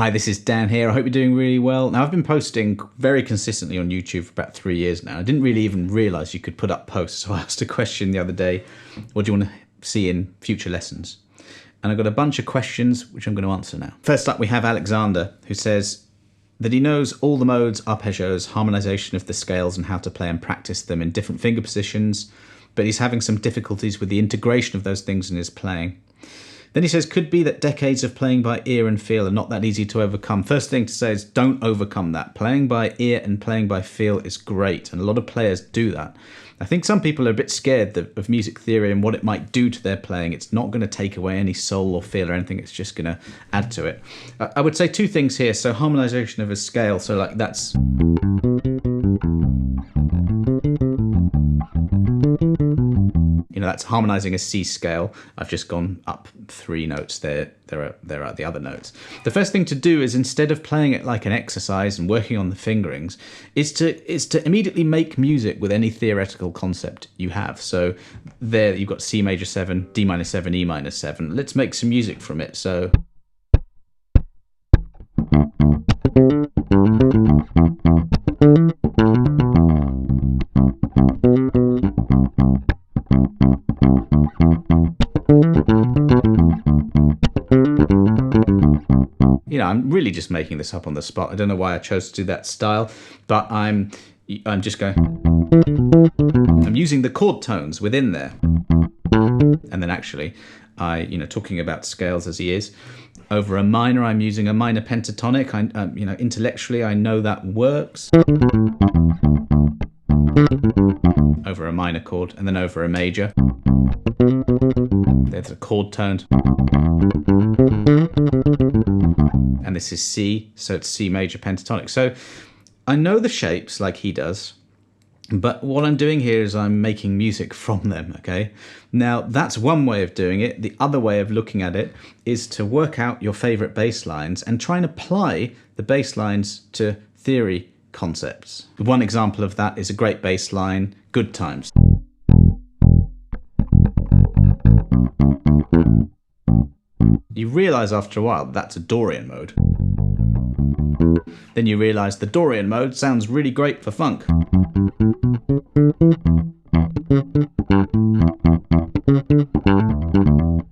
Hi, this is Dan here. I hope you're doing really well. Now, I've been posting very consistently on YouTube for about 3 years now. I didn't really even realise you could put up posts, so I asked a question the other day, what do you want to see in future lessons? And I've got a bunch of questions which I'm going to answer now. First up, we have Alexander, who says that he knows all the modes, arpeggios, harmonisation of the scales and how to play and practice them in different finger positions, but he's having some difficulties with the integration of those things in his playing. Then he says, could be that decades of playing by ear and feel are not that easy to overcome. First thing to say is don't overcome that. Playing by ear and playing by feel is great, and a lot of players do that. I think some people are a bit scared of music theory and what it might do to their playing. It's not going to take away any soul or feel or anything. It's just going to add to it. I would say two things here. So harmonisation of a scale. So like that's... that's harmonising a C scale. I've just gone up 3 notes there. There are the other notes. The first thing to do is, instead of playing it like an exercise and working on the fingerings, is to immediately make music with any theoretical concept you have. So there you've got C major 7, D minor 7, E minor 7. Let's make some music from it. So I'm really just making this up on the spot. I don't know why I chose to do that style, but I'm just going. I'm using the chord tones within there, and then actually, talking about scales as he is, over a minor, I'm using a minor pentatonic. Intellectually, I know that works. Over a minor chord, and then over a major. There's a chord tone. And this is C, so it's C major pentatonic. So I know the shapes like he does, but what I'm doing here is I'm making music from them, okay? Now, that's one way of doing it. The other way of looking at it is to work out your favourite bass lines and try and apply the bass lines to theory concepts. One example of that is a great bass line, Good Times. You realise after a while that's a Dorian mode. Then you realise the Dorian mode sounds really great for funk.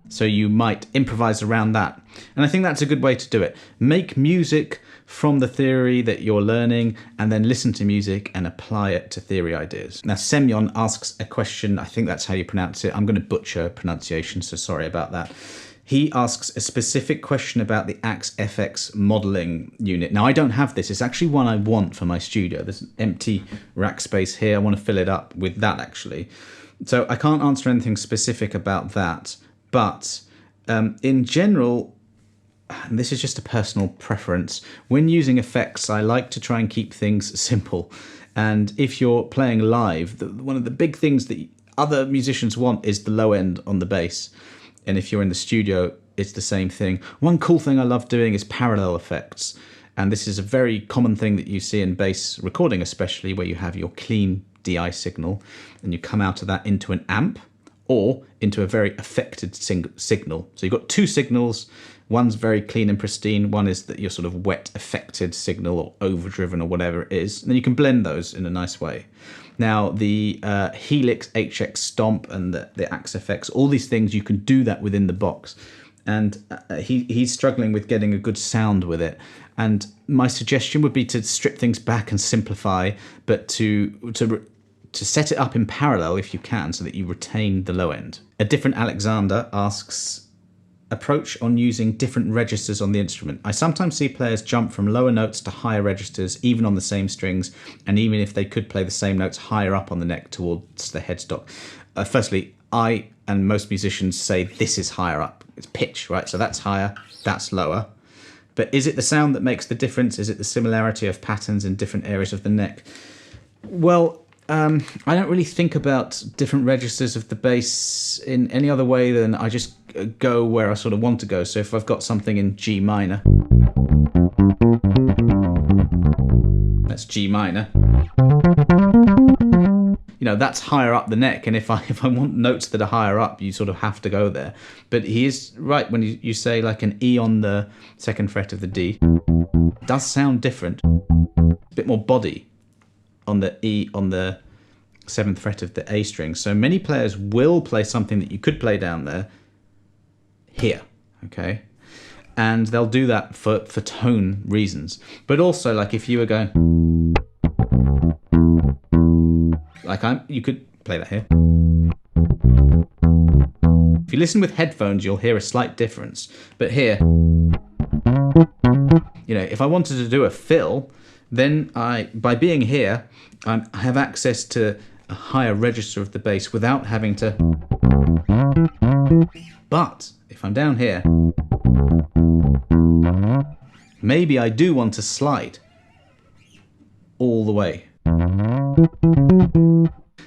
So you might improvise around that. And I think that's a good way to do it. Make music from the theory that you're learning and then listen to music and apply it to theory ideas. Now, Semyon asks a question. I think that's how you pronounce it. I'm going to butcher pronunciation, so sorry about that. He asks a specific question about the Axe FX modeling unit. Now, I don't have this. It's actually one I want for my studio. There's an empty rack space here. I want to fill it up with that, actually. So I can't answer anything specific about that. But in general, and this is just a personal preference, when using effects, I like to try and keep things simple. And if you're playing live, one of the big things that other musicians want is the low end on the bass. And if you're in the studio, it's the same thing. One cool thing I love doing is parallel effects. And this is a very common thing that you see in bass recording, especially where you have your clean DI signal and you come out of that into an amp or into a very affected signal. So you've got 2 signals. One's very clean and pristine. One is that your sort of wet affected signal or overdriven or whatever it is. And then you can blend those in a nice way. Now, the Helix, HX Stomp, and the Axe FX, all these things, you can do that within the box. And he's struggling with getting a good sound with it. And my suggestion would be to strip things back and simplify, but to set it up in parallel if you can, so that you retain the low end. A different Alexander asks, approach on using different registers on the instrument. I sometimes see players jump from lower notes to higher registers, even on the same strings, and even if they could play the same notes higher up on the neck towards the headstock. Firstly, I and most musicians say this is higher up. It's pitch, right? So that's higher, that's lower. But is it the sound that makes the difference? Is it the similarity of patterns in different areas of the neck? Well, I don't really think about different registers of the bass in any other way than I just go where I sort of want to go. So if I've got something in G minor, that's G minor. that's higher up the neck, and if I want notes that are higher up, you sort of have to go there. But he is right when you say like an E on the 2nd fret of the D. It does sound different. A bit more body on the E on the 7th fret of the A string. So many players will play something that you could play down there here, okay? And they'll do that for tone reasons. But also, like if you were going like you could play that here. If you listen with headphones, you'll hear a slight difference. But here, if I wanted to do a fill, then by being here, I have access to a higher register of the bass without having to. But if I'm down here, maybe I do want to slide all the way.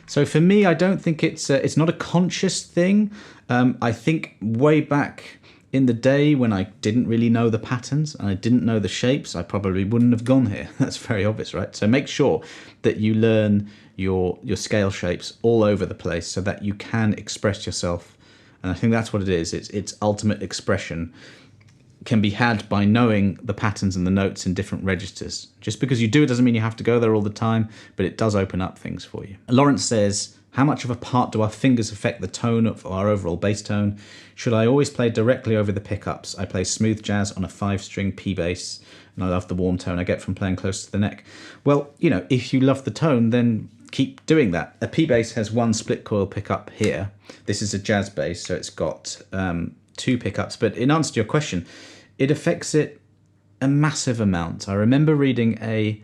So for me, I don't think it's not a conscious thing. I think way back in the day when I didn't really know the patterns and I didn't know the shapes, I probably wouldn't have gone here. That's very obvious, right? So make sure that you learn your scale shapes all over the place so that you can express yourself. And I think that's what it is. It's ultimate expression can be had by knowing the patterns and the notes in different registers. Just because you do it doesn't mean you have to go there all the time, but it does open up things for you. Lawrence says, how much of a part do our fingers affect the tone of our overall bass tone? Should I always play directly over the pickups? I play smooth jazz on a 5-string P bass, and I love the warm tone I get from playing close to the neck. Well, if you love the tone, then keep doing that. A P bass has 1 split coil pickup here. This is a jazz bass, so it's got 2 pickups. But in answer to your question, it affects it a massive amount. I remember reading an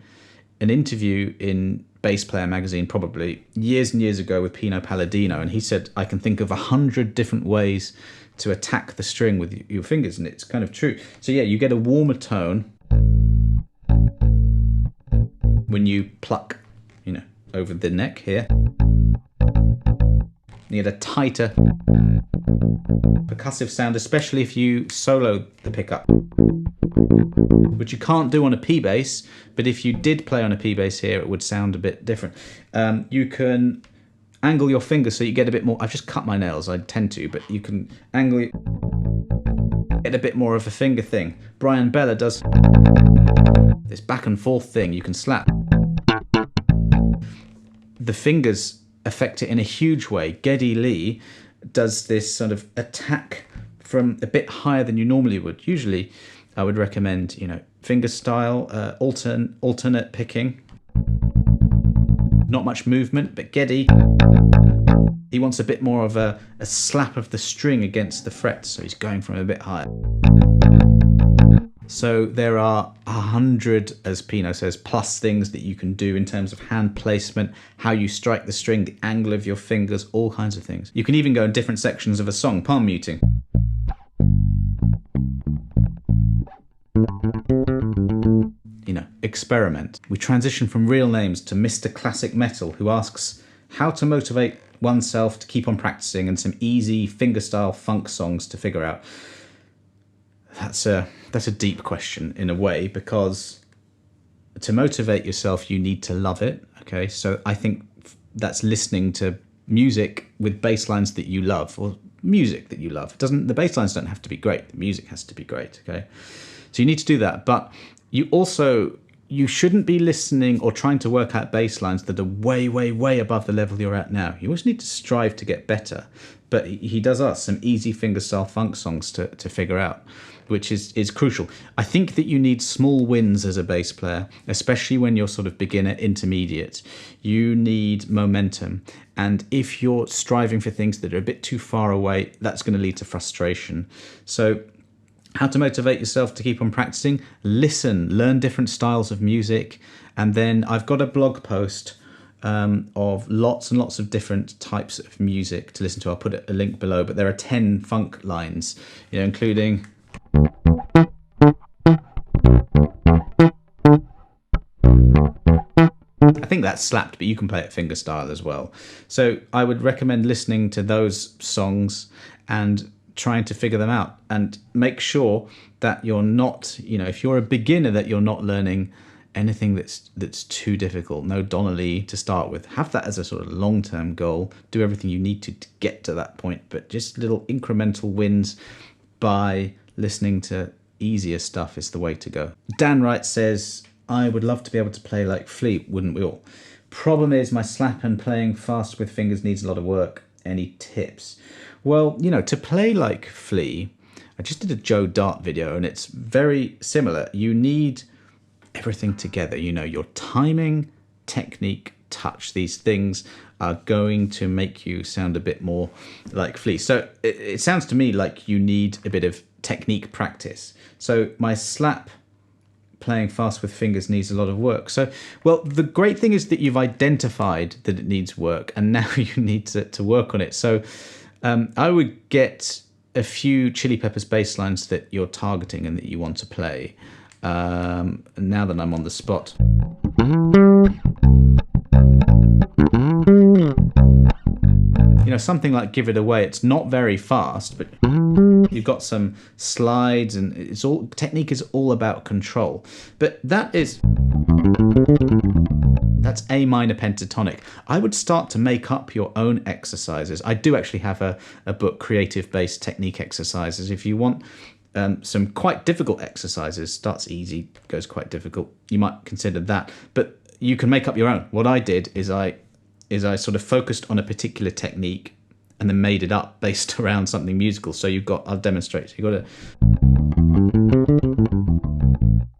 interview in Bass Player magazine probably years and years ago with Pino Palladino, and he said, I can think of 100 different ways to attack the string with your fingers, and it's kind of true. So yeah, you get a warmer tone when you pluck, over the neck here. You get a tighter percussive sound, especially if you solo the pickup, which you can't do on a P bass, but if you did play on a P bass here, it would sound a bit different. You can angle your fingers so you get a bit more. I've just cut my nails, I tend to, but you can angle it, get a bit more of a finger thing. Brian Bella does this back and forth thing. You can slap. The fingers affect it in a huge way. Geddy Lee does this sort of attack from a bit higher than you normally would. Usually I would recommend, finger style, alternate picking. Not much movement, but Geddy, he wants a bit more of a slap of the string against the frets, so he's going from a bit higher. So there are 100, as Pino says, plus things that you can do in terms of hand placement, how you strike the string, the angle of your fingers, all kinds of things. You can even go in different sections of a song, palm muting. Experiment. We transition from real names to Mr. Classic Metal, who asks how to motivate oneself to keep on practicing and some easy fingerstyle funk songs to figure out. That's a deep question in a way, because to motivate yourself, you need to love it. Okay, so I think that's listening to music with bass lines that you love, or music that you love. The bass lines don't have to be great. The music has to be great. Okay, so you need to do that, but you shouldn't be listening or trying to work out bass lines that are way, way, way above the level you're at now. You always need to strive to get better. But he does ask some easy fingerstyle funk songs to figure out, which is crucial. I think that you need small wins as a bass player, especially when you're sort of beginner, intermediate. You need momentum. And if you're striving for things that are a bit too far away, that's going to lead to frustration. So how to motivate yourself to keep on practicing? Listen, learn different styles of music. And then I've got a blog post of lots and lots of different types of music to listen to. I'll put a link below, but there are 10 funk lines, including... I think that's slapped, but you can play it fingerstyle as well. So I would recommend listening to those songs and trying to figure them out, and make sure that you're not, if you're a beginner, that you're not learning anything that's too difficult. No Donnelly to start with. Have that as a sort of long-term goal. Do everything you need to get to that point, but just little incremental wins by listening to easier stuff is the way to go. Dan Wright says, I would love to be able to play like Flea, wouldn't we all? Problem is my slap and playing fast with fingers needs a lot of work. Any tips? Well, you know, to play like Flea, I just did a Joe Dart video and it's very similar. You need everything together. You know, your timing, technique, touch. These things are going to make you sound a bit more like Flea. So it sounds to me like you need a bit of technique practice. So my slap playing fast with fingers needs a lot of work. So, well, the great thing is that you've identified that it needs work and now you need to work on it. So I would get a few Chili Peppers bass lines that you're targeting and that you want to play. Now that I'm on the spot. You know, something like Give It Away, it's not very fast, but you've got some slides and it's all, technique is all about control. But that's A minor pentatonic. I would start to make up your own exercises. I do actually have a book, Creative Based Technique Exercises. If you want some quite difficult exercises, starts easy, goes quite difficult, you might consider that. But you can make up your own. What I did is I sort of focused on a particular technique and then made it up based around something musical. So you've got, I'll demonstrate. So you've got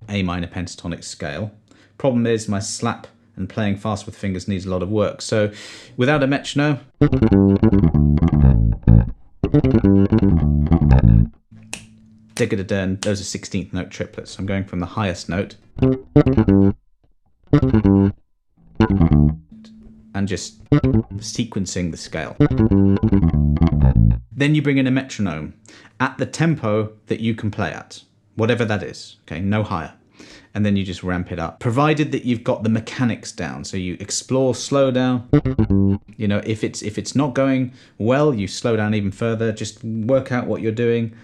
a minor pentatonic scale. Problem is my slap and playing fast with fingers needs a lot of work. So without a metronome, digga-da-dun, those are 16th note triplets. So I'm going from the highest note and just sequencing the scale. Then you bring in a metronome at the tempo that you can play at, whatever that is, okay, no higher. And then you just ramp it up, provided that you've got the mechanics down. So you explore, slow down. You know, if it's not going well, you slow down even further. Just work out what you're doing.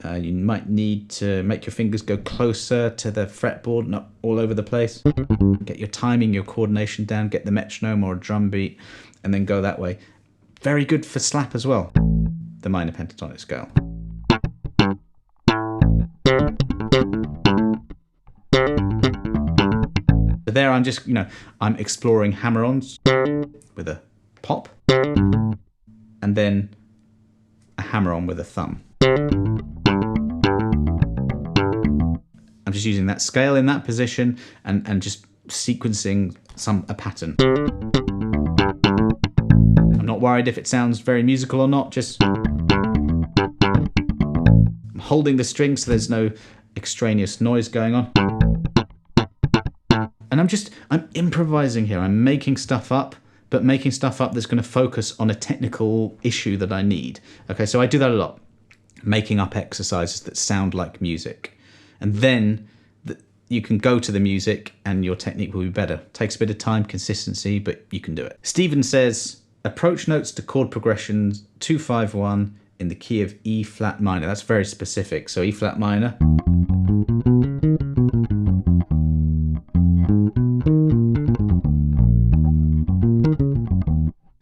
You might need to make your fingers go closer to the fretboard, not all over the place. Get your timing, your coordination down, get the metronome or a drum beat, and then go that way. Very good for slap as well, the minor pentatonic scale. So there I'm just, you know, I'm exploring hammer-ons with a pop, and then a hammer-on with a thumb. I'm just using that scale in that position and just sequencing a pattern. I'm not worried if it sounds very musical or not, just I'm holding the string so there's no extraneous noise going on. And I'm improvising here. I'm making stuff up, but making stuff up that's going to focus on a technical issue that I need. Okay, so I do that a lot. Making up exercises that sound like music. And then you can go to the music and your technique will be better. Takes a bit of time, consistency, but you can do it. Stephen says, approach notes to chord progressions 2-5-1 in the key of E flat minor. That's very specific. So E flat minor.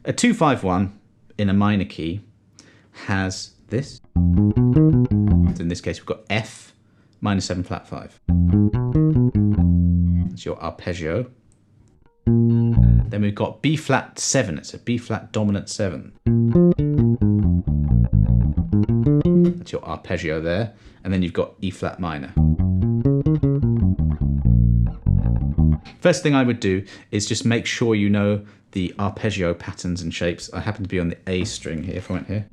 A 2-5-1 in a minor key has this. In this case, we've got F minor 7 flat 5. That's your arpeggio. Then we've got B flat 7. It's a B flat dominant 7. That's your arpeggio there. And then you've got E flat minor. First thing I would do is just make sure you know the arpeggio patterns and shapes. I happen to be on the A string here, if I went here.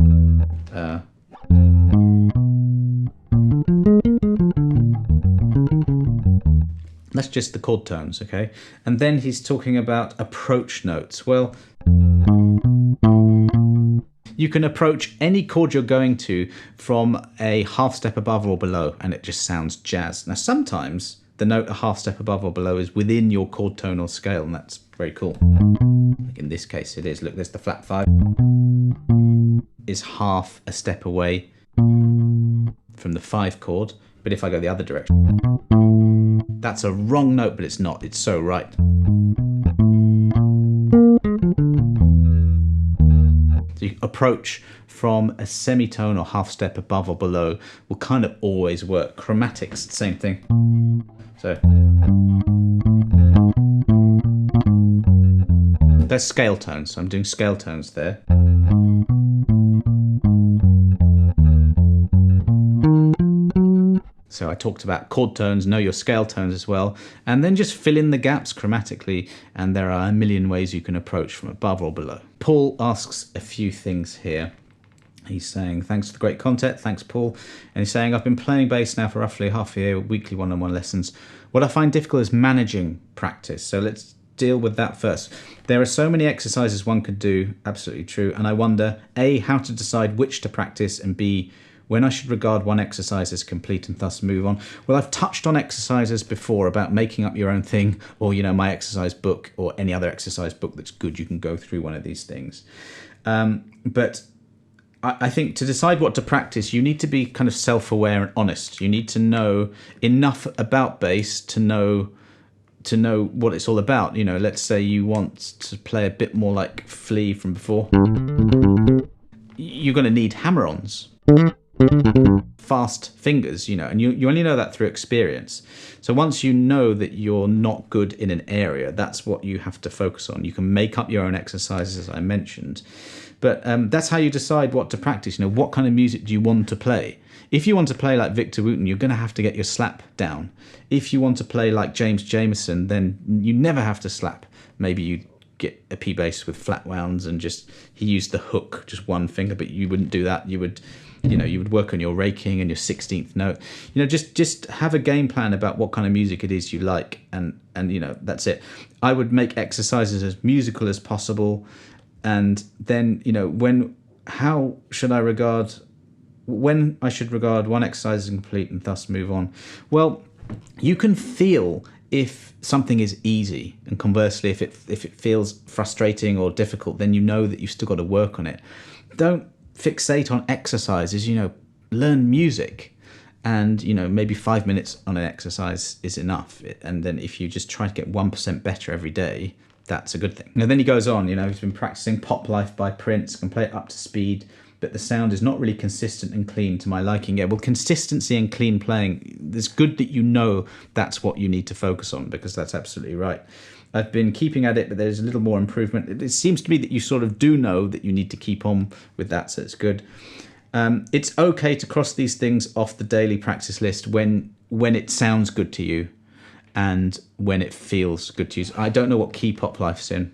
That's just the chord tones, okay? And then he's talking about approach notes. Well, you can approach any chord you're going to from a half step above or below, and it just sounds jazz. Now, sometimes the note a half step above or below is within your chord tone or scale, and that's very cool. Like in this case, it is. Look, there's the flat 5. Is half a step away from the 5 chord, but if I go the other direction, That's a wrong note, but it's not. It's so right. So you approach from a semitone or half step above or below will kind of always work. Chromatics, same thing. So there's scale tones. So I'm doing scale tones there. So I talked about chord tones, know your scale tones as well, and then just fill in the gaps chromatically, and there are a million ways you can approach from above or below. Paul asks a few things here. He's saying, thanks for the great content, thanks Paul. And he's saying, I've been playing bass now for roughly half a year, weekly one-on-one lessons. What I find difficult is managing practice. So let's deal with that first. There are so many exercises one could do, absolutely true, and I wonder, A, how to decide which to practice, and B, when I should regard one exercise as complete and thus move on. Well, I've touched on exercises before about making up your own thing, or, my exercise book, or any other exercise book that's good. You can go through one of these things. But I think to decide what to practice, you need to be kind of self-aware and honest. You need to know enough about bass to know what it's all about. Let's say you want to play a bit more like Flea from before. You're going to need hammer-ons. Fast fingers, and you only know that through experience. So once you know that you're not good in an area, that's what you have to focus on. You can make up your own exercises, as I mentioned, but that's how you decide what to practice. What kind of music do you want to play? If you want to play like Victor Wooten, you're going to have to get your slap down. If you want to play like James Jamerson, then you never have to slap. Maybe you get a P bass with flat wounds and he used the hook, just one finger, but you wouldn't do that. You would work on your raking and your 16th note. Just have a game plan about what kind of music it is you like, and that's it. I would make exercises as musical as possible, and then when I should regard one exercise as complete and thus move on. Well, you can feel if something is easy, and conversely, if it feels frustrating or difficult, then you know that you've still got to work on it. Don't fixate on exercises. Learn music, and maybe 5 minutes on an exercise is enough. And then if you just try to get 1% better every day, that's a good thing. And then he goes on. He's been practicing Pop Life by Prince, can play it up to speed, but the sound is not really consistent and clean to my liking. Yeah, well, consistency and clean playing, it's good that that's what you need to focus on, because that's absolutely right. I've been keeping at it, but there's a little more improvement. It seems to me that you sort of do know that you need to keep on with that, so it's good. It's okay to cross these things off the daily practice list when it sounds good to you and when it feels good to you. I don't know what key Pop Life's in,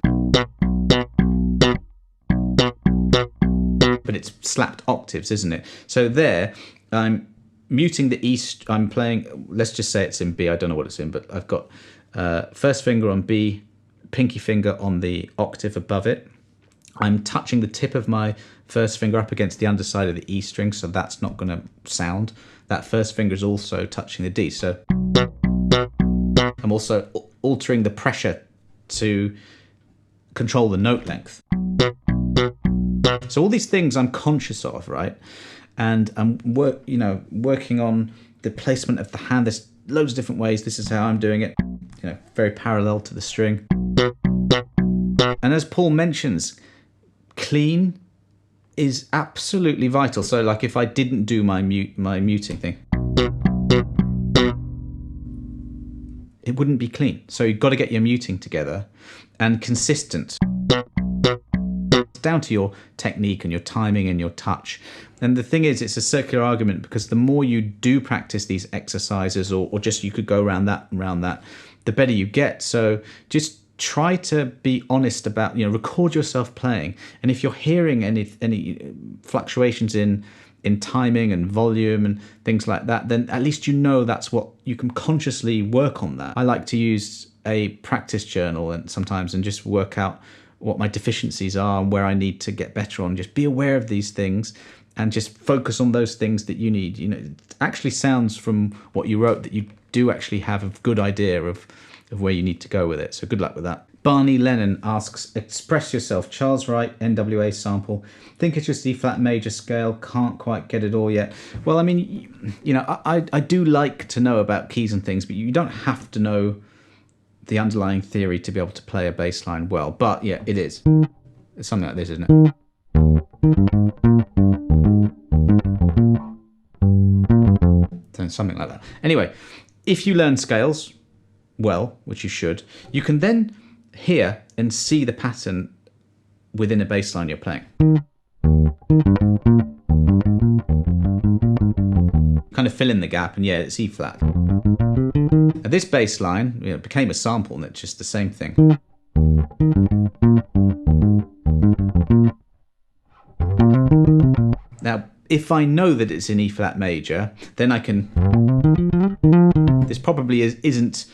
but it's slapped octaves, isn't it? So there, I'm muting the E. I'm playing, let's just say it's in B. I don't know what it's in, but I've got first finger on B, pinky finger on the octave above it. I'm touching the tip of my first finger up against the underside of the E string, so that's not going to sound. That first finger is also touching the D, so I'm also altering the pressure to control the note length. So all these things I'm conscious of, right? And I'm working on the placement of the hand. There's loads of different ways. This is how I'm doing it, very parallel to the string. And as Paul mentions, clean is absolutely vital. So like if I didn't do my muting thing, it wouldn't be clean. So you've got to get your muting together and consistent. It's down to your technique and your timing and your touch. And the thing is, it's a circular argument, because the more you do practice these exercises, or just you could go around that, the better you get. So just try to be honest about, record yourself playing. And if you're hearing any fluctuations in timing and volume and things like that, then at least that's what you can consciously work on that. I like to use a practice journal and just work out what my deficiencies are and where I need to get better on. Just be aware of these things and just focus on those things that you need. It actually sounds from what you wrote that you do actually have a good idea of where you need to go with it. So good luck with that. Barney Lennon asks, express yourself. Charles Wright, NWA sample. Think it's just E flat major scale. Can't quite get it all yet. Well, I mean, you know, I do like to know about keys and things, but you don't have to know the underlying theory to be able to play a bass line well. But yeah, it is. It's something like this, isn't it? Something like that. Anyway, if you learn scales well, which you should, you can then hear and see the pattern within a bass line you're playing. Kind of fill in the gap, and yeah, it's E flat. Now, this bass line, you know, became a sample, and it's just the same thing. Now, if I know that it's in E flat major, then I can... This probably isn't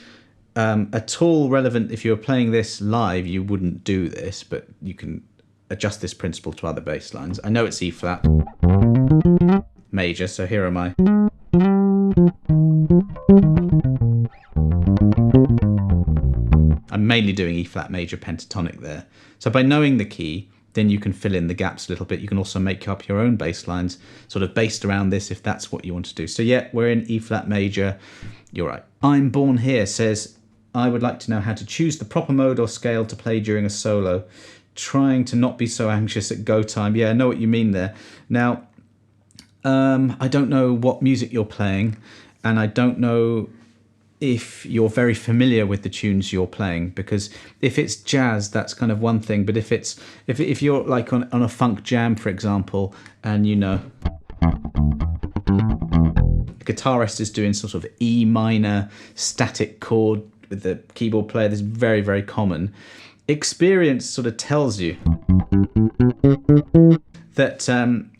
at all relevant. If you were playing this live, you wouldn't do this, but you can adjust this principle to other bass lines. I know it's E flat major, so here am I. I'm mainly doing E flat major pentatonic there. So by knowing the key, then you can fill in the gaps a little bit. You can also make up your own bass lines sort of based around this if that's what you want to do. So yeah, we're in E flat major. You're right. I'm Born Here says, I would like to know how to choose the proper mode or scale to play during a solo. Trying to not be so anxious at go time. Yeah, I know what you mean there. Now, I don't know what music you're playing, and I don't know if you're very familiar with the tunes you're playing, because if it's jazz, that's kind of one thing, but if you're like on a funk jam, for example, and you know the guitarist is doing sort of E minor static chord with the keyboard player, this is very, very common. Experience sort of tells you that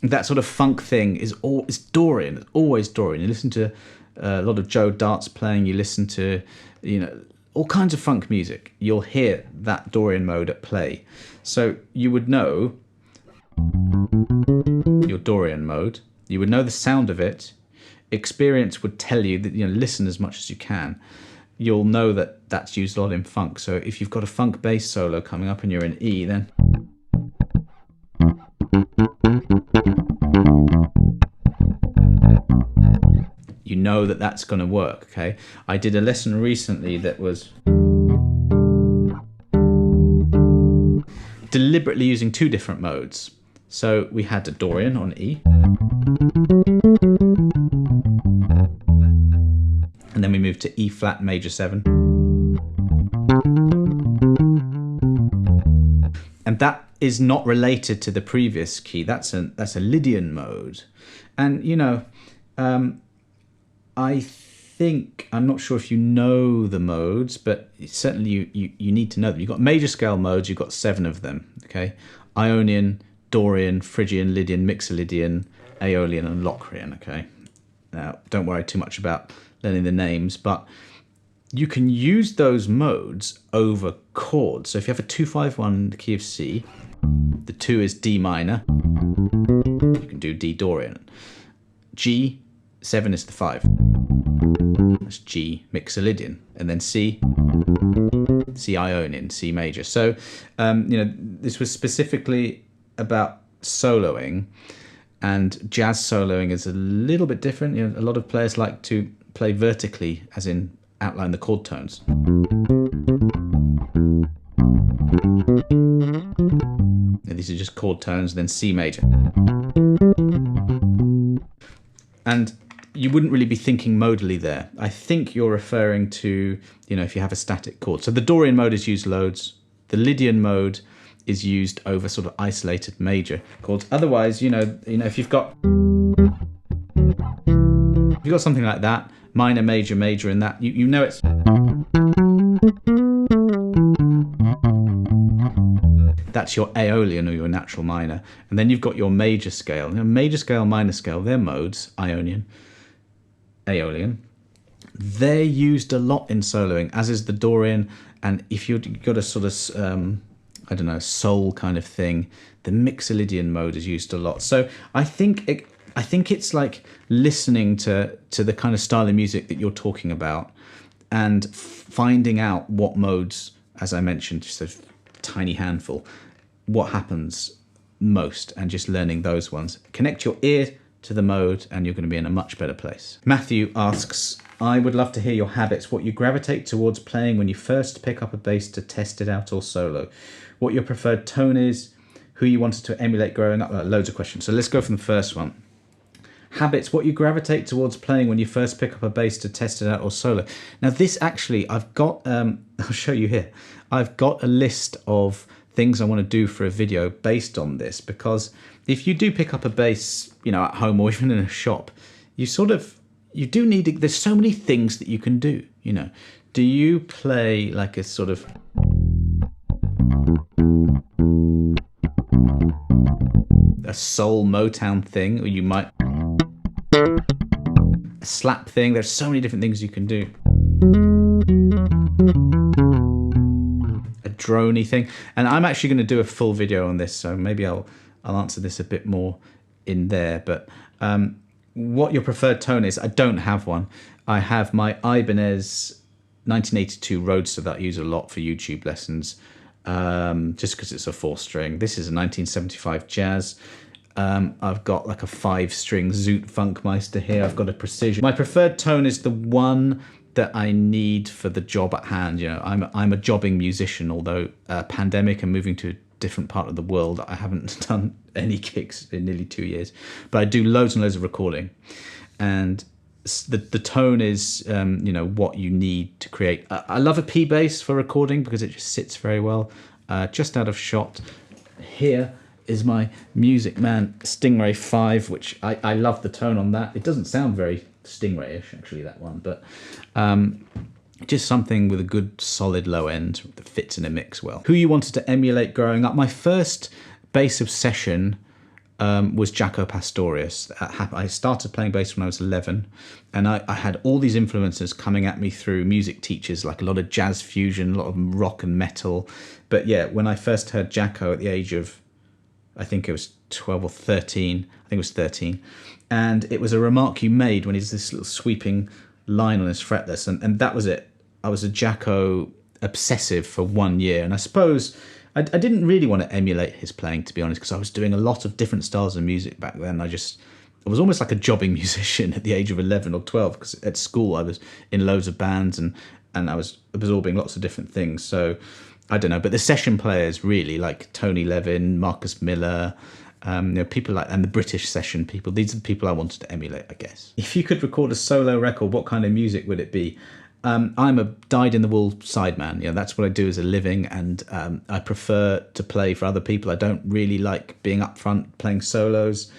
that sort of funk thing is Dorian. It's always Dorian. You listen to a lot of Joe Dart's playing. You listen to, you know, all kinds of funk music. You'll hear that Dorian mode at play. So you would know your Dorian mode. You would know the sound of it. Experience would tell you that, you know, listen as much as you can. You'll know that that's used a lot in funk. So if you've got a funk bass solo coming up and you're in E, then you know that that's going to work, okay? I did a lesson recently that was deliberately using two different modes. So we had a Dorian on E, and then we moved to E flat major 7. And that is not related to the previous key. That's a Lydian mode. And, you know, I think, I'm not sure if you know the modes, but certainly you need to know them. You've got major scale modes, you've got 7 of them, okay? Ionian, Dorian, Phrygian, Lydian, Mixolydian, Aeolian, and Locrian, okay? Now, don't worry too much about learning the names, but you can use those modes over chords. So if you have a 2-5-1 in the key of C, the 2 is D minor, you can do D Dorian. G7 is the 5. That's G Mixolydian, and then C Ionian, C major. So, you know, this was specifically about soloing, and jazz soloing is a little bit different. You know, a lot of players like to play vertically, as in outline the chord tones. And these are just chord tones, then C major. And you wouldn't really be thinking modally there. I think you're referring to, you know, if you have a static chord. So the Dorian mode is used loads. The Lydian mode is used over sort of isolated major chords. Otherwise, you know, if you've got something like that, minor, major, major, and that, you know it's that's your Aeolian or your natural minor. And then you've got your major scale. You know, major scale, minor scale, they're modes, Ionian, Aeolian. They're used a lot in soloing, as is the Dorian. And if you've got a sort of, I don't know, soul kind of thing, the Mixolydian mode is used a lot. So I think it's like listening to the kind of style of music that you're talking about and finding out what modes as I mentioned, just a tiny handful, what happens most, and just learning those ones. Connect your ear to the mode and you're going to be in a much better place. Matthew asks, I would love to hear your habits, what you gravitate towards playing when you first pick up a bass to test it out or solo, what your preferred tone is, who you wanted to emulate growing up. Loads of questions. So let's go from the first one. Habits, what you gravitate towards playing when you first pick up a bass to test it out or solo. Now this actually, I've got, I'll show you here. I've got a list of things I want to do for a video based on this, because if you do pick up a bass, you know, at home or even in a shop, you do need, there's so many things that you can do, you know. Do you play like a sort of a soul Motown thing, or you might a slap thing? There's so many different things you can do. A droney thing. And I'm actually going to do a full video on this, so maybe I'll answer this a bit more in there. But what your preferred tone is, I don't have one. I have my Ibanez 1982 Roadster that I use a lot for YouTube lessons, just because it's a 4-string. This is a 1975 Jazz. I've got like a 5-string Zoot Funkmeister here. I've got a Precision. My preferred tone is the one that I need for the job at hand. You know, I'm a jobbing musician, although pandemic and moving to a different part of the world, I haven't done any gigs in nearly 2 years. But I do loads and loads of recording, and the tone is you know, what you need to create. I love a P bass for recording because it just sits very well. Just out of shot here is my Music Man Stingray 5, which I love the tone on that. It doesn't sound very Stingray-ish, actually, that one, but just something with a good solid low end that fits in a mix well. Who you wanted to emulate growing up? My first bass obsession was Jaco Pastorius. I started playing bass when I was 11, and I had all these influences coming at me through music teachers, like a lot of jazz fusion, a lot of rock and metal. But yeah, when I first heard Jaco at the age of, I think it was 12 or 13, I think it was 13, and it was a remark you made when he's this little sweeping line on his fretless, and that was it. I was a Jaco obsessive for 1 year, and I suppose I didn't really want to emulate his playing, to be honest, because I was doing a lot of different styles of music back then. I was almost like a jobbing musician at the age of 11 or 12, because at school I was in loads of bands and I was absorbing lots of different things. So I don't know, but the session players really, like Tony Levin, Marcus Miller, you know, people like, and the British session people, these are the people I wanted to emulate, I guess. If you could record a solo record, what kind of music would it be? I'm a dyed-in-the-wool sideman. You know, that's what I do as a living, and I prefer to play for other people. I don't really like being up front playing solos.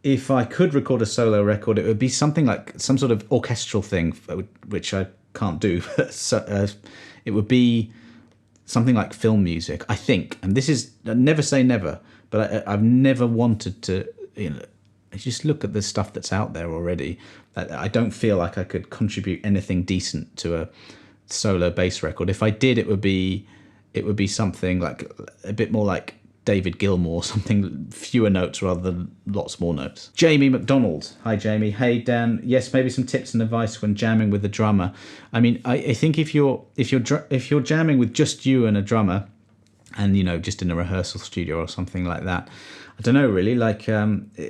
If I could record a solo record, it would be something like some sort of orchestral thing, which I can't do. So, it would be something like film music, I think. And this is, never say never, but I've never wanted to, you know, just look at the stuff that's out there already. I don't feel like I could contribute anything decent to a solo bass record. If I did, it would be something like a bit more like David Gilmour, something fewer notes rather than lots more notes. Jamie McDonald. Hi, Jamie. Hey, Dan. Yes, maybe some tips and advice when jamming with the drummer. I mean, I think if you're jamming with just you and a drummer, and you know, just in a rehearsal studio or something like that, I don't know really, like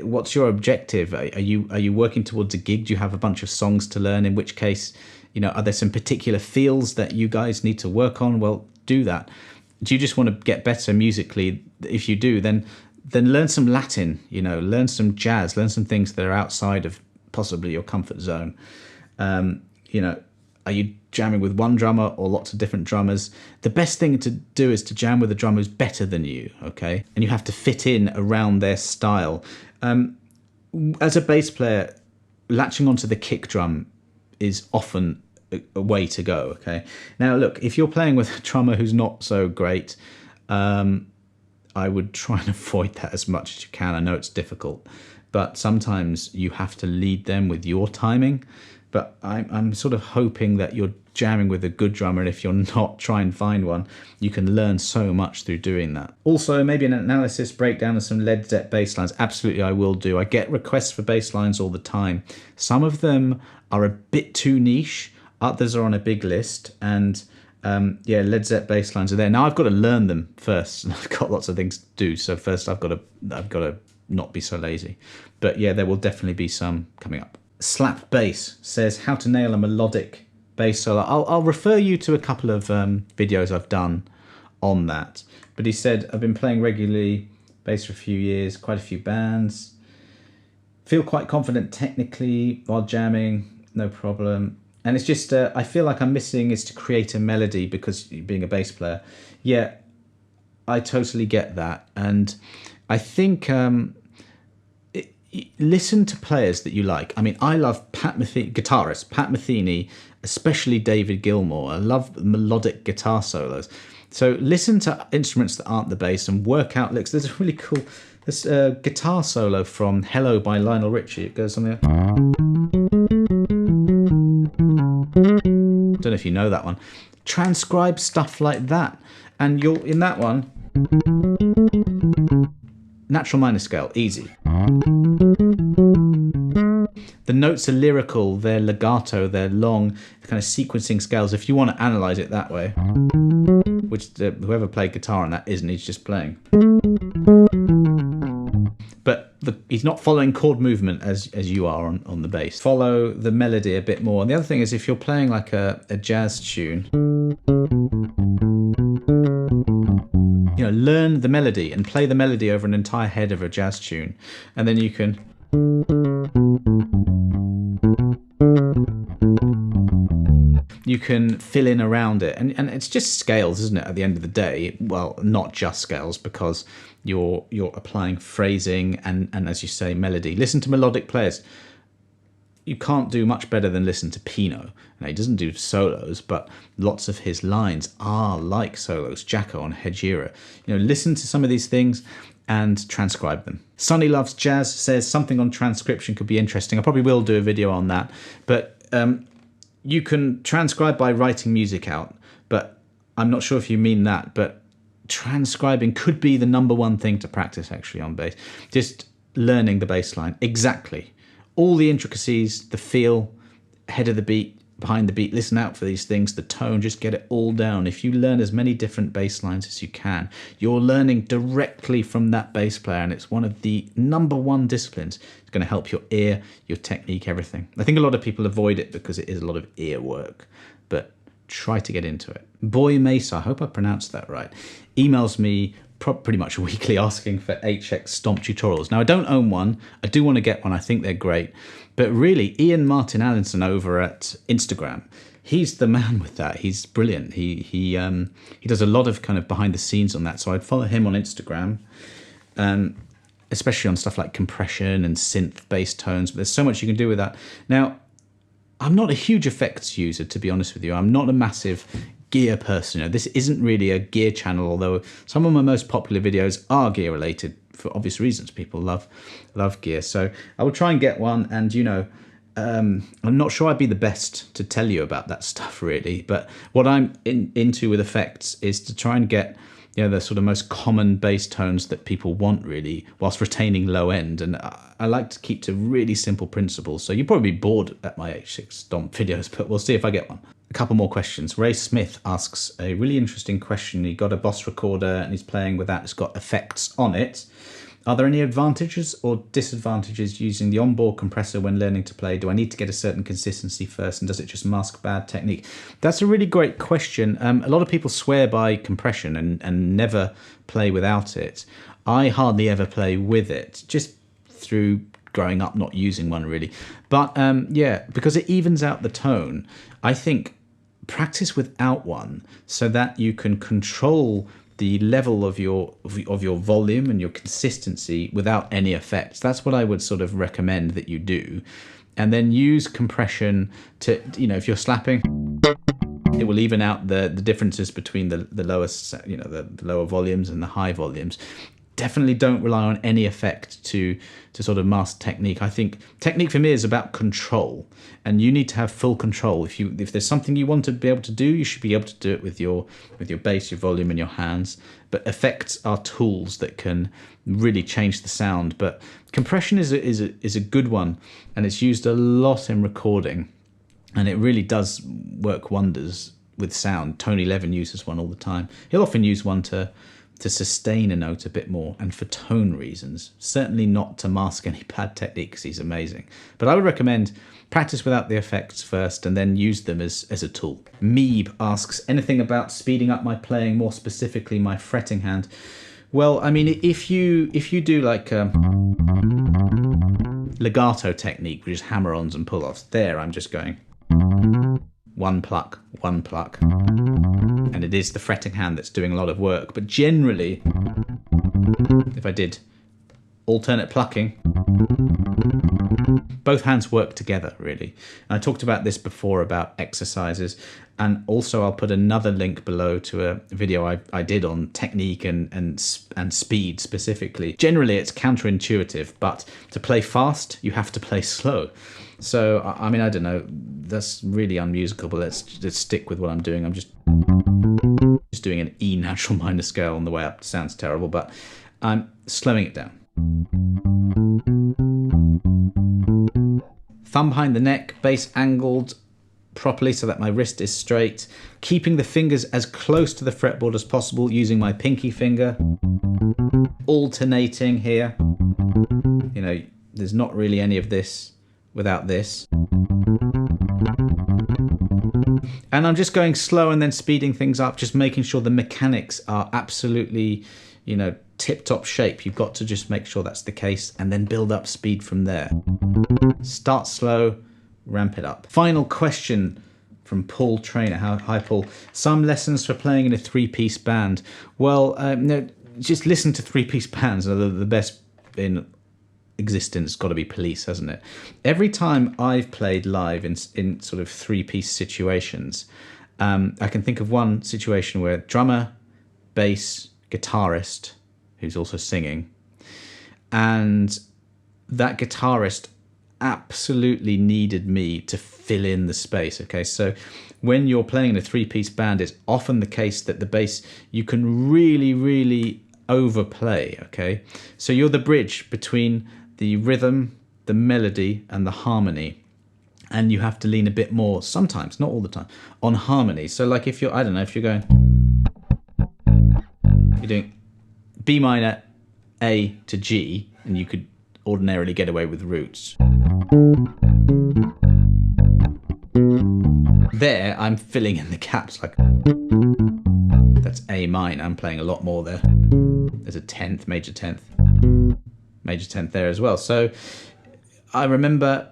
what's your objective? Are you working towards a gig? Do you have a bunch of songs to learn? In which case, you know, are there some particular feels that you guys need to work on? Well, do that. Do you just want to get better musically? If you do, then learn some Latin, you know, learn some jazz, learn some things that are outside of possibly your comfort zone. You know, are you jamming with one drummer or lots of different drummers? The best thing to do is to jam with a drummer who's better than you, okay? And you have to fit in around their style. As a bass player, latching onto the kick drum is often a way to go, okay? Now, look, if you're playing with a drummer who's not so great, I would try and avoid that as much as you can. I know it's difficult, but sometimes you have to lead them with your timing. But I'm sort of hoping that you're jamming with a good drummer, and if you're not, try and find one. You can learn so much through doing that. Also, maybe an analysis breakdown of some Led Zepp bass lines. Absolutely, I will do. I get requests for bass lines all the time. Some of them are a bit too niche. Others are on a big list, and Yeah, Led Zepp bass lines are there. Now I've got to learn them first, and I've got lots of things to do. So first I've got to not be so lazy. But yeah, there will definitely be some coming up. Slap Bass says how to nail a melodic bass solo. I'll refer you to a couple of videos I've done on that. But he said, I've been playing regularly bass for a few years, quite a few bands. Feel quite confident technically while jamming, no problem. And it's just, I feel like I'm missing is to create a melody because being a bass player. Yeah, I totally get that. And I think listen to players that you like. I mean, I love guitarist Pat Metheny, especially David Gilmour. I love melodic guitar solos. So listen to instruments that aren't the bass and work out licks. There's a really cool guitar solo from Hello by Lionel Richie. It goes something like, don't know if you know that one. Transcribe stuff like that. And you'll, in that one, natural minor scale, easy. The notes are lyrical, they're legato, they're long, kind of sequencing scales. If you want to analyze it that way, which whoever played guitar on that isn't, he's just playing. But he's not following chord movement as you are on the bass. Follow the melody a bit more. And the other thing is, if you're playing like a jazz tune, you know, learn the melody and play the melody over an entire head of a jazz tune, and then you can fill in around it, and it's just scales, isn't it, at the end of the day? Well, not just scales, because you're applying phrasing and as you say, melody. Listen to melodic players. You can't do much better than listen to Pino. Now, he doesn't do solos, but lots of his lines are like solos. Jacko on Hejira. You know, listen to some of these things and transcribe them. Sonny Loves Jazz says something on transcription could be interesting. I probably will do a video on that. But you can transcribe by writing music out, but I'm not sure if you mean that, but transcribing could be the #1 thing to practice actually on bass. Just learning the bass line. Exactly. All the intricacies, the feel, head of the beat, behind the beat, listen out for these things, the tone, just get it all down. If you learn as many different bass lines as you can, you're learning directly from that bass player, and it's one of the #1 disciplines. It's going to help your ear, your technique, everything. I think a lot of people avoid it because it is a lot of ear work, but try to get into it. Boy Mesa, I hope I pronounced that right, emails me pretty much weekly asking for HX Stomp tutorials. Now, I don't own one. I do want to get one. I think they're great. But really, Ian Martin Allinson over at Instagram, he's the man with that. He's brilliant. He does a lot of kind of behind the scenes on that. So I'd follow him on Instagram, especially on stuff like compression and synth bass tones. But there's so much you can do with that. Now, I'm not a huge effects user, to be honest with you. I'm not a massive gear person. You know, this isn't really a gear channel, although some of my most popular videos are gear related for obvious reasons. People love gear. So I will try and get one, and you know, I'm not sure I'd be the best to tell you about that stuff really, but what I'm into with effects is to try and get, you know, the sort of most common bass tones that people want really, whilst retaining low end. And I like to keep to really simple principles. So you'll probably be bored at my H6 Stomp videos, but we'll see if I get one. A couple more questions. Ray Smith asks a really interesting question. He got a Boss recorder and he's playing with that. It's got effects on it. Are there any advantages or disadvantages using the onboard compressor when learning to play? Do I need to get a certain consistency first, and does it just mask bad technique? That's a really great question. A lot of people swear by compression and never play without it. I hardly ever play with it, just through growing up not using one really. But yeah, because it evens out the tone, I think practice without one so that you can control the level of your volume and your consistency without any effects. That's what I would sort of recommend that you do. And then use compression to, you know, if you're slapping, it will even out the differences between the lowest, you know, the lower volumes and the high volumes. Definitely don't rely on any effect to sort of master technique. I think technique for me is about control, and you need to have full control. If there's something you want to be able to do, you should be able to do it with your bass, your volume, and your hands. But effects are tools that can really change the sound. But compression is a good one, and it's used a lot in recording, and it really does work wonders with sound. Tony Levin uses one all the time. He'll often use one to sustain a note a bit more, and for tone reasons. Certainly not to mask any bad technique, because he's amazing. But I would recommend practice without the effects first and then use them as a tool. Meeb asks, anything about speeding up my playing, more specifically my fretting hand? Well, I mean, if you do like legato technique, which is hammer-ons and pull-offs, there I'm just going one pluck, and it is the fretting hand that's doing a lot of work. But generally, if I did alternate plucking, both hands work together, really. And I talked about this before about exercises, and also I'll put another link below to a video I did on technique and speed specifically. Generally, it's counterintuitive, but to play fast, you have to play slow. So, I mean, I don't know, that's really unmusical, but let's stick with what I'm doing. I'm just doing an E natural minor scale on the way up. Sounds terrible, but I'm slowing it down. Thumb behind the neck, bass angled properly so that my wrist is straight. Keeping the fingers as close to the fretboard as possible using my pinky finger. Alternating here. You know, there's not really any of this without this. And I'm just going slow and then speeding things up, just making sure the mechanics are absolutely, you know, tip-top shape. You've got to just make sure that's the case and then build up speed from there. Start slow, ramp it up. Final question from Paul Trainer. Hi, Paul. Some lessons for playing in a three-piece band. Well, no, just listen to three-piece bands. They're the best in existence. Got to be Police, hasn't it? Every time I've played live in sort of three-piece situations, I can think of one situation where drummer, bass, guitarist, who's also singing, and that guitarist absolutely needed me to fill in the space. Okay, so when you're playing in a three-piece band, it's often the case that the bass you can really overplay. Okay, so you're the bridge between the rhythm, the melody, and the harmony, and you have to lean a bit more sometimes, not all the time, on harmony. So like if you're, I don't know, if you're doing B minor, A to G, and you could ordinarily get away with roots. There, I'm filling in the gaps, like that's A minor. I'm playing a lot more there. There's a 10th, major 10th there as well. So I remember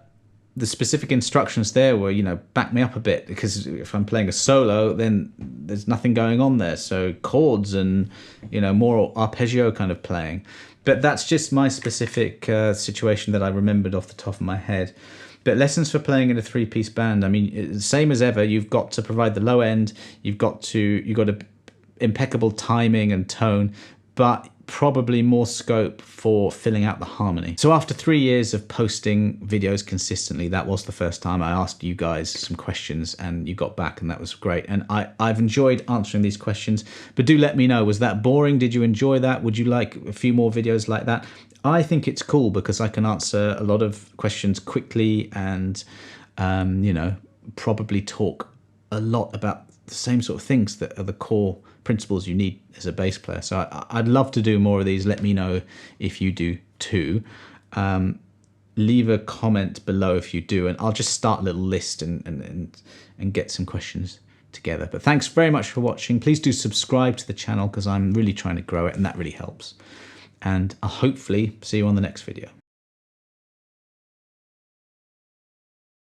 the specific instructions there were, you know, back me up a bit, because if I'm playing a solo, then there's nothing going on there. So chords and, you know, more arpeggio kind of playing. But that's just my specific situation that I remembered off the top of my head. But lessons for playing in a three-piece band, I mean, same as ever, you've got to provide the low end, you've got impeccable timing and tone, but probably more scope for filling out the harmony. So after 3 years of posting videos consistently, that was the first time I asked you guys some questions and you got back, and that was great. And I've enjoyed answering these questions, but do let me know, was that boring? Did you enjoy that? Would you like a few more videos like that? I think it's cool because I can answer a lot of questions quickly and, you know, probably talk a lot about the same sort of things that are the core principles you need as a bass player. So I'd love to do more of these. Let me know if you do too. Leave a comment below if you do, and I'll just start a little list and get some questions together. But thanks very much for watching. Please do subscribe to the channel because I'm really trying to grow it, and that really helps. And I'll hopefully see you on the next video.